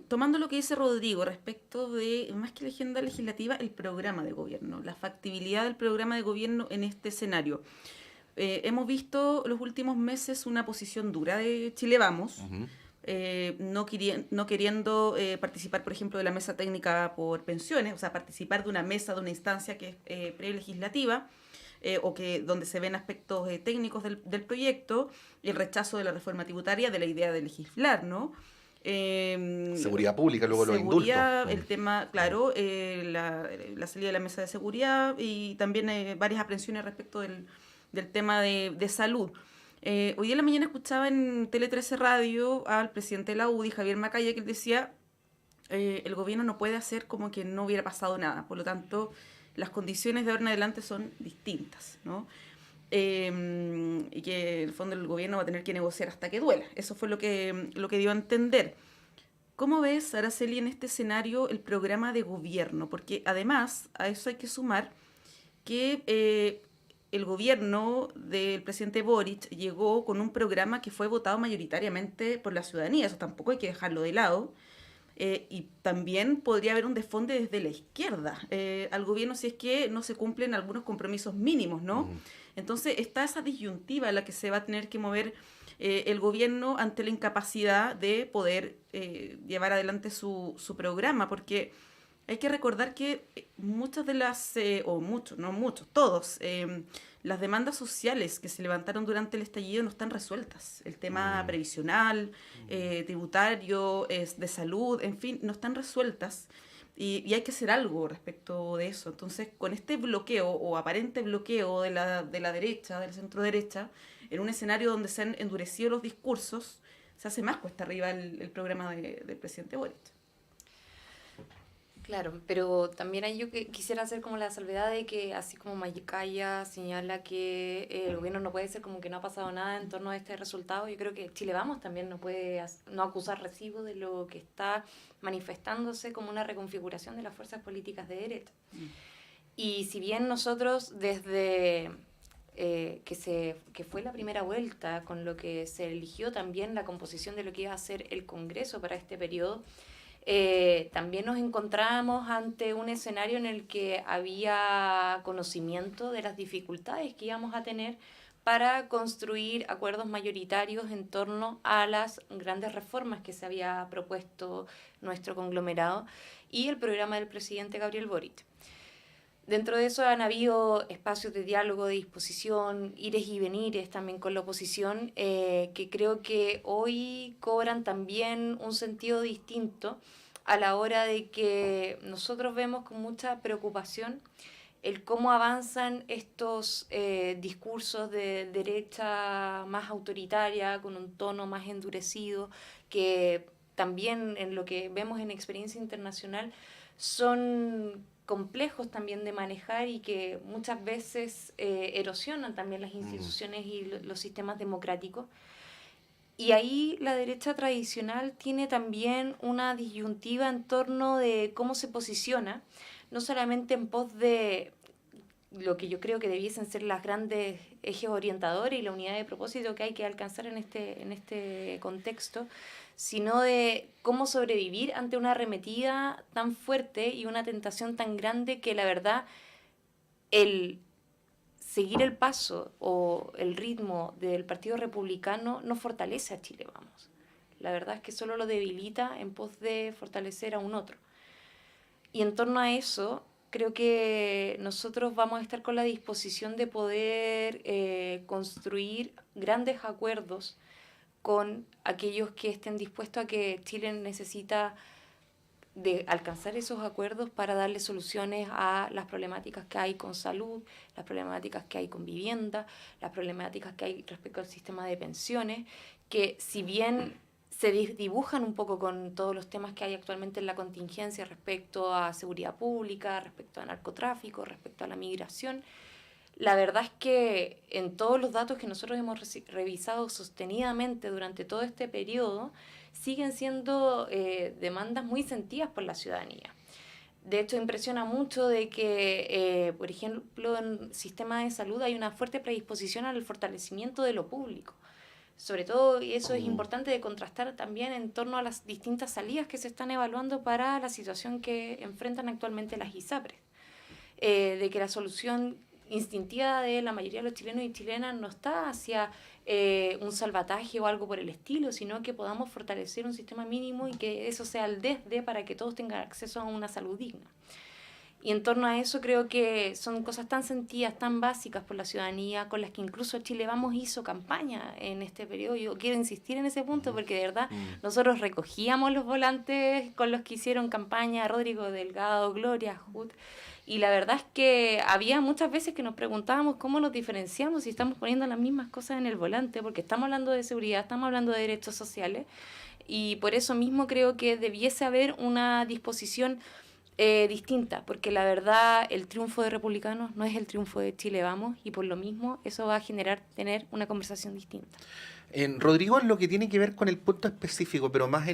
Tomando lo que dice Rodrigo respecto de, más que la agenda legislativa, el programa de gobierno, la factibilidad del programa de gobierno en este escenario. Hemos visto los últimos meses una posición dura de Chile Vamos, no queriendo participar, por ejemplo, de la mesa técnica por pensiones, o sea, participar de una mesa, de una instancia que es prelegislativa, o que donde se ven aspectos técnicos del proyecto, y el rechazo de la reforma tributaria, de la idea de legislar, ¿no? Seguridad pública, luego los indultos. El tema, claro, la salida de la mesa de seguridad, y también varias aprensiones respecto del tema de salud. Hoy día en la mañana escuchaba en Tele 13 Radio al presidente de la UDI, Javier Macaya, que él decía el gobierno no puede hacer como que no hubiera pasado nada, por lo tanto las condiciones de ahora en adelante son distintas, ¿no? Y que en el fondo el gobierno va a tener que negociar hasta que duela. Eso fue lo que dio a entender. ¿Cómo ves, Araceli, en este escenario el programa de gobierno? Porque además a eso hay que sumar que el gobierno del presidente Boric llegó con un programa que fue votado mayoritariamente por la ciudadanía, eso tampoco hay que dejarlo de lado, y también podría haber un desfonde desde la izquierda al gobierno si es que no se cumplen algunos compromisos mínimos, ¿no? Entonces está esa disyuntiva en la que se va a tener que mover el gobierno ante la incapacidad de poder llevar adelante su programa, porque hay que recordar que muchas de las, todos, las demandas sociales que se levantaron durante el estallido no están resueltas. El tema previsional, tributario, de salud, en fin, no están resueltas. Y hay que hacer algo respecto de eso. Entonces, con este bloqueo o aparente bloqueo de la derecha, del centro derecha, en un escenario donde se han endurecido los discursos, se hace más cuesta arriba el programa del presidente Boric. Claro, pero también ahí yo quisiera hacer como la salvedad de que, así como Macaya señala que el gobierno no puede ser como que no ha pasado nada en torno a este resultado, yo creo que Chile Vamos también no puede no acusar recibo de lo que está manifestándose como una reconfiguración de las fuerzas políticas de derecha. Y si bien nosotros desde que fue la primera vuelta, con lo que se eligió también la composición de lo que iba a ser el Congreso para este periodo, también nos encontrábamos ante un escenario en el que había conocimiento de las dificultades que íbamos a tener para construir acuerdos mayoritarios en torno a las grandes reformas que se había propuesto nuestro conglomerado y el programa del presidente Gabriel Boric. Dentro de eso han habido espacios de diálogo, de disposición, ires y venires también con la oposición, que creo que hoy cobran también un sentido distinto a la hora de que nosotros vemos con mucha preocupación el cómo avanzan estos discursos de derecha más autoritaria, con un tono más endurecido, que también en lo que vemos en experiencia internacional son complejos también de manejar y que muchas veces erosionan también las instituciones y los sistemas democráticos. Y ahí la derecha tradicional tiene también una disyuntiva en torno de cómo se posiciona, no solamente en pos de lo que yo creo que debiesen ser las grandes ejes orientadores y la unidad de propósito que hay que alcanzar en este contexto, sino de cómo sobrevivir ante una arremetida tan fuerte y una tentación tan grande que la verdad el seguir el paso o el ritmo del Partido Republicano no fortalece a Chile Vamos. La verdad es que solo lo debilita en pos de fortalecer a un otro. Y en torno a eso, creo que nosotros vamos a estar con la disposición de poder construir grandes acuerdos con aquellos que estén dispuestos a que Chile necesita de alcanzar esos acuerdos para darle soluciones a las problemáticas que hay con salud, las problemáticas que hay con vivienda, las problemáticas que hay respecto al sistema de pensiones, que si bien se dibujan un poco con todos los temas que hay actualmente en la contingencia respecto a seguridad pública, respecto a narcotráfico, respecto a la migración, la verdad es que en todos los datos que nosotros hemos revisado sostenidamente durante todo este periodo, siguen siendo demandas muy sentidas por la ciudadanía. De hecho, impresiona mucho de que, por ejemplo, en el sistema de salud hay una fuerte predisposición al fortalecimiento de lo público. Sobre todo, y eso es importante de contrastar también en torno a las distintas salidas que se están evaluando para la situación que enfrentan actualmente las ISAPRES. De que la solución instintiva de la mayoría de los chilenos y chilenas no está hacia un salvataje o algo por el estilo, sino que podamos fortalecer un sistema mínimo y que eso sea el desde para que todos tengan acceso a una salud digna. Y en torno a eso creo que son cosas tan sentidas, tan básicas por la ciudadanía, con las que incluso Chile Vamos hizo campaña en este periodo. Yo quiero insistir en ese punto porque de verdad nosotros recogíamos los volantes con los que hicieron campaña Rodrigo Delgado, Gloria Hood, y la verdad es que había muchas veces que nos preguntábamos cómo nos diferenciamos si estamos poniendo las mismas cosas en el volante, porque estamos hablando de seguridad, estamos hablando de derechos sociales, y por eso mismo creo que debiese haber una disposición distinta, porque la verdad el triunfo de Republicanos no es el triunfo de Chile Vamos, y por lo mismo eso va a generar tener una conversación distinta. Rodrigo, en lo que tiene que ver con el punto específico, pero más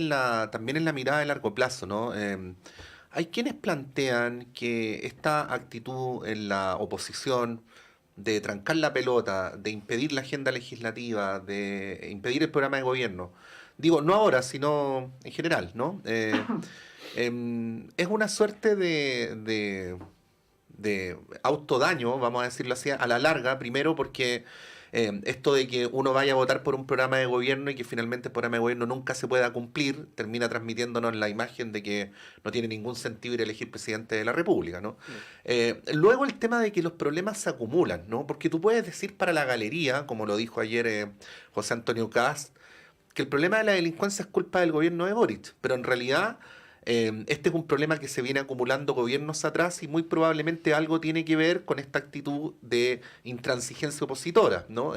también en la mirada de largo plazo, ¿no? Hay quienes plantean que esta actitud en la oposición de trancar la pelota, de impedir la agenda legislativa, de impedir el programa de gobierno, digo, no ahora, sino en general, ¿no? Es una suerte de autodaño, vamos a decirlo así, a la larga, primero porque esto de que uno vaya a votar por un programa de gobierno y que finalmente el programa de gobierno nunca se pueda cumplir, termina transmitiéndonos la imagen de que no tiene ningún sentido ir a elegir presidente de la República, ¿no? Luego el tema de que los problemas se acumulan, ¿no? Porque tú puedes decir para la galería, como lo dijo ayer José Antonio Kast, que el problema de la delincuencia es culpa del gobierno de Boric, pero en realidad este es un problema que se viene acumulando gobiernos atrás y muy probablemente algo tiene que ver con esta actitud de intransigencia opositora, ¿no?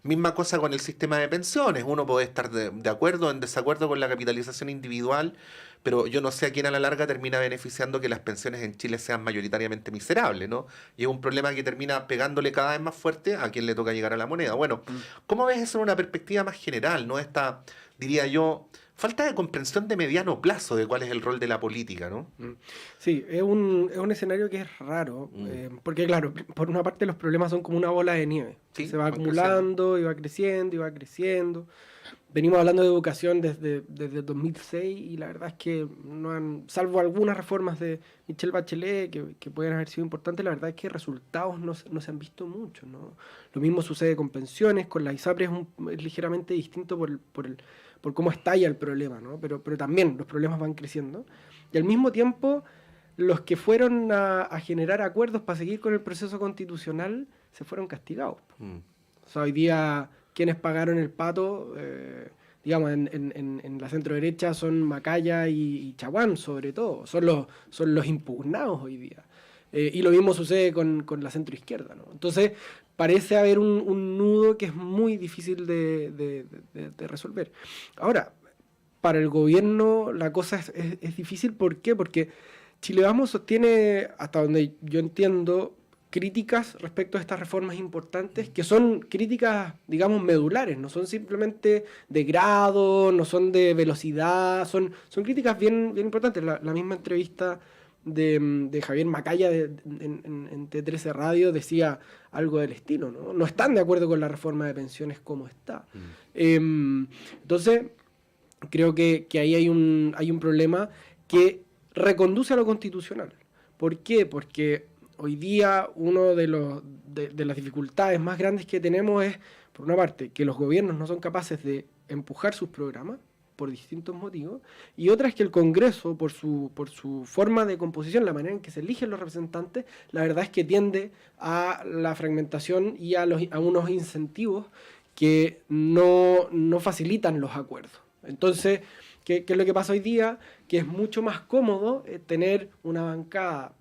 Misma cosa con el sistema de pensiones. Uno puede estar de acuerdo o en desacuerdo con la capitalización individual, pero yo no sé a quién a la larga termina beneficiando que las pensiones en Chile sean mayoritariamente miserables, ¿no? Y es un problema que termina pegándole cada vez más fuerte a quien le toca llegar a la moneda. Bueno, ¿cómo ves eso en una perspectiva más general, ¿no? Esta, diría yo, falta de comprensión de mediano plazo de cuál es el rol de la política, ¿no? Sí, es un escenario que es raro, porque claro, por una parte los problemas son como una bola de nieve. Sí, se va acumulando y va creciendo y va creciendo. Venimos hablando de educación desde 2006 y la verdad es que no han, salvo algunas reformas de Michelle Bachelet que pueden haber sido importantes, la verdad es que resultados no se han visto mucho, ¿no? Lo mismo sucede con pensiones, con la ISAPRE es ligeramente distinto por cómo estalla el problema, ¿no? Pero también los problemas van creciendo. Y al mismo tiempo, los que fueron a generar acuerdos para seguir con el proceso constitucional se fueron castigados. O sea, hoy día quienes pagaron el pato, digamos, en la centro derecha son Macaya y Chaguán, sobre todo. Son los impugnados hoy día. Y lo mismo sucede con la centro izquierda, ¿no? Entonces, parece haber un nudo que es muy difícil de resolver. Ahora, para el gobierno la cosa es difícil. ¿Por qué? Porque Chile Vamos sostiene, hasta donde yo entiendo, críticas respecto a estas reformas importantes, que son críticas, digamos, medulares, no son simplemente de grado, no son de velocidad, son críticas bien importantes. La misma entrevista de Javier Macaya en T13 Radio decía algo del estilo, ¿no? No están de acuerdo con la reforma de pensiones como está. Entonces, creo que ahí hay un problema que reconduce a lo constitucional. ¿Por qué? Porque hoy día una de las dificultades más grandes que tenemos es, por una parte, que los gobiernos no son capaces de empujar sus programas por distintos motivos, y otra es que el Congreso, por su forma de composición, la manera en que se eligen los representantes, la verdad es que tiende a la fragmentación y a unos incentivos que no facilitan los acuerdos. Entonces, ¿qué es lo que pasa hoy día? Que es mucho más cómodo tener una bancada,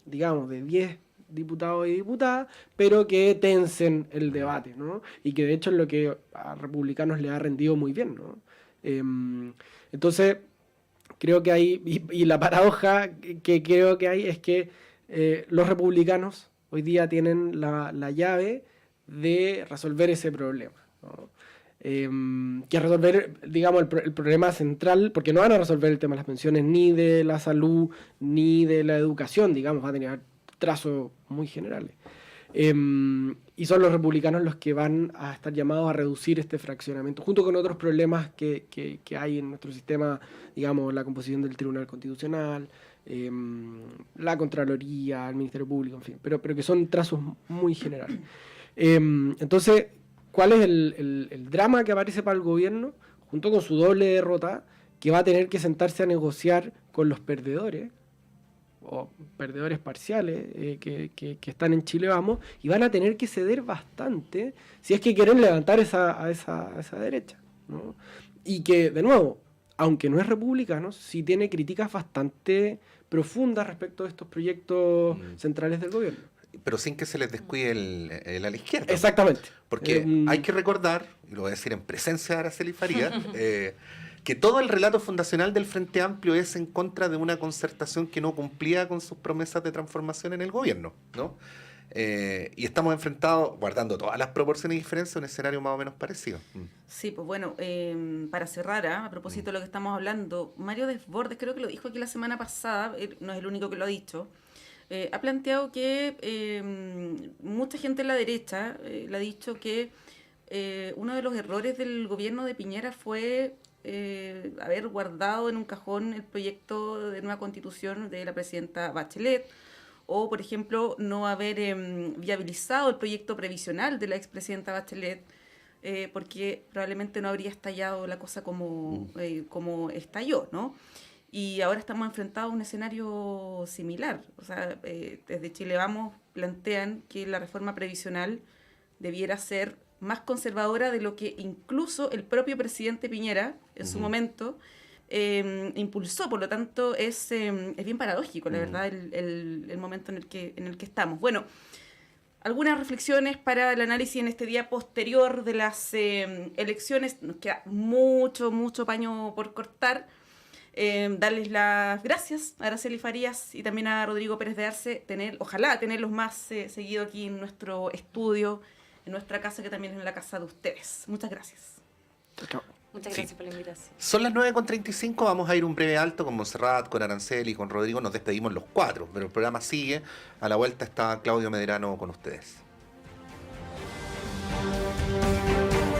digamos, de 10 diputados y diputadas, pero que tensen el debate, ¿no? Y que de hecho es lo que a republicanos les ha rendido muy bien, ¿no? Entonces, creo que hay, y la paradoja que creo que hay es que los republicanos hoy día tienen la llave de resolver ese problema, ¿no? Que resolver, digamos, el problema central, porque no van a resolver el tema de las pensiones, ni de la salud, ni de la educación, digamos, va a tener trazos muy generales. Y son los republicanos los que van a estar llamados a reducir este fraccionamiento, junto con otros problemas que hay en nuestro sistema, digamos, la composición del Tribunal Constitucional, la Contraloría, el Ministerio Público, en fin, pero que son trazos muy generales. Entonces, ¿cuál es el drama que aparece para el gobierno? Junto con su doble derrota, que va a tener que sentarse a negociar con los perdedores, o perdedores parciales que están en Chile Vamos, y van a tener que ceder bastante si es que quieren levantar a esa derecha, ¿no? Y que, de nuevo, aunque no es republicano, sí tiene críticas bastante profundas respecto a estos proyectos centrales del gobierno. Pero sin que se les descuide el a la izquierda. Exactamente. Porque hay que recordar, y lo voy a decir en presencia de Araceli Farías, que todo el relato fundacional del Frente Amplio es en contra de una concertación que no cumplía con sus promesas de transformación en el gobierno, ¿no? Y estamos enfrentados, guardando todas las proporciones y diferencias, a un escenario más o menos parecido. Sí, pues bueno, para cerrar, a propósito de lo que estamos hablando, Mario Desbordes, creo que lo dijo aquí la semana pasada, no es el único que lo ha dicho, ha planteado que mucha gente en la derecha le ha dicho que uno de los errores del gobierno de Piñera fue haber guardado en un cajón el proyecto de nueva constitución de la presidenta Bachelet, o por ejemplo no haber viabilizado el proyecto previsional de la expresidenta Bachelet, porque probablemente no habría estallado la cosa como estalló, ¿no? Y ahora estamos enfrentados a un escenario similar. O sea, desde Chile Vamos plantean que la reforma previsional debiera ser más conservadora de lo que incluso el propio presidente Piñera en su momento impulsó. Por lo tanto, es bien paradójico, la verdad, el momento en el que estamos. Bueno, algunas reflexiones para el análisis en este día posterior de las elecciones. Nos queda mucho paño por cortar. Darles las gracias a Araceli Farías y también a Rodrigo Pérez de Arce, ojalá tenerlos más seguido aquí en nuestro estudio, en nuestra casa, que también es la casa de ustedes. Muchas gracias. Chao. Muchas gracias por la invitación. Son las 9:35, vamos a ir un breve alto con Montserrat, con Araceli, con Rodrigo, nos despedimos los cuatro, pero el programa sigue. A la vuelta está Claudio Medrano con ustedes.